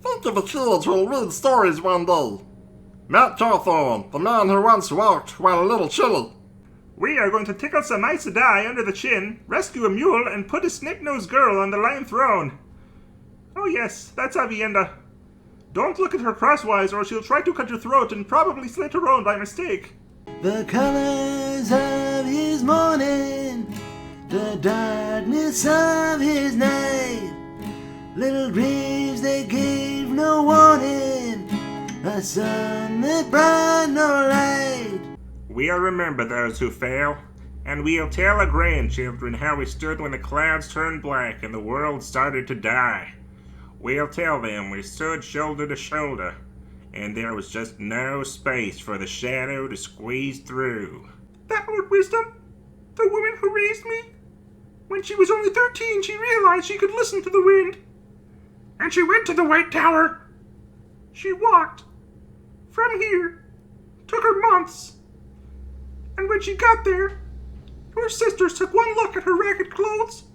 Think of a kid who'll read stories one day. Matt Cawthorn, the man who once walked while a little chilly. We are going to tickle some Aes Sedai under the chin, rescue a mule, and put a snake-nosed girl on the Lion Throne. Oh yes, that's Avienda. Don't look at her crosswise or she'll try to cut your throat and probably slit her own by mistake. The colors of his morning, the darkness of his night. Little graves that gave no warning, a sun that brought no light. We'll remember those who fail, and we'll tell our grandchildren how we stood when the clouds turned black and the world started to die. We'll tell them we stood shoulder to shoulder, and there was just no space for the shadow to squeeze through. That old wisdom, the woman who raised me. When she was only 13, she realized she could listen to the wind. And she went to the White Tower. She walked from here. Took her months. And when she got there, her sisters took one look at her ragged clothes,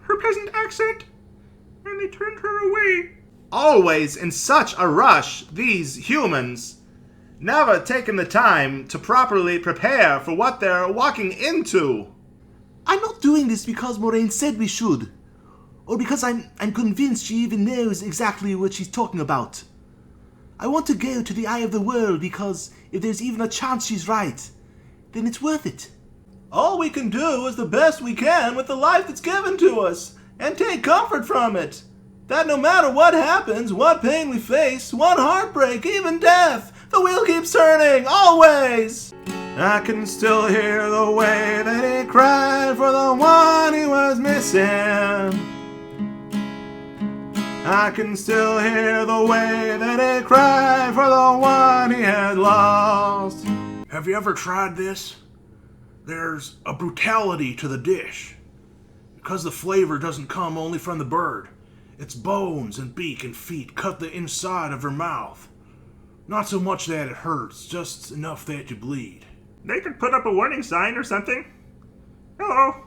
her peasant accent, and they turned her away. Always in such a rush, these humans, never taking the time to properly prepare for what they're walking into. I'm not doing this because Moraine said we should, or because I'm convinced she even knows exactly what she's talking about. I want to go to the eye of the world because if there's even a chance she's right, then it's worth it. All we can do is the best we can with the life that's given to us, and take comfort from it. That no matter what happens, what pain we face, what heartbreak, even death, the wheel keeps turning, always. I can still hear the way that he cried for the one he was missing. I can still hear the way that he cried for the one he had lost. Have you ever tried this? There's a brutality to the dish. Because the flavor doesn't come only from the bird. Its bones and beak and feet cut the inside of her mouth. Not so much that it hurts, just enough that you bleed. They could put up a warning sign or something. Hello.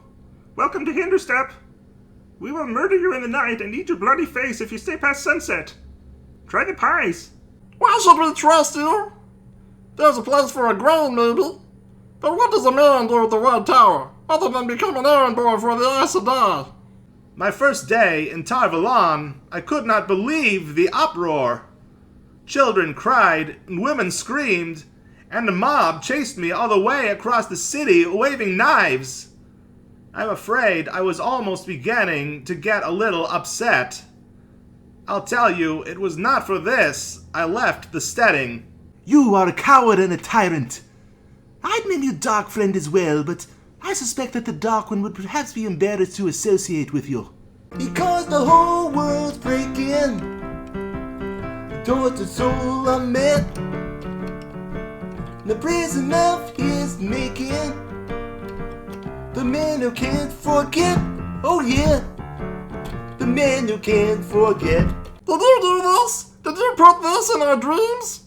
Welcome to Hinderstep. We will murder you in the night and eat your bloody face if you stay past sunset. Try the pies. Why should we trust you? There's a place for a grain, maybe. But what does a man do with the Red Tower, other than become an errand boy for the Aes Sedai? My first day in Tar Valon, I could not believe the uproar. Children cried, and women screamed, and the mob chased me all the way across the city, waving knives. I'm afraid I was almost beginning to get a little upset. I'll tell you, it was not for this I left the steading. You are a coward and a tyrant. I'd name you Dark Friend as well, but I suspect that the Dark One would perhaps be embarrassed to associate with you. Because the whole world's breaking, the door to soul unmet, the prison of his making, the man who can't forget, oh yeah, the man who can't forget. Did you do this? Did you put this in our dreams?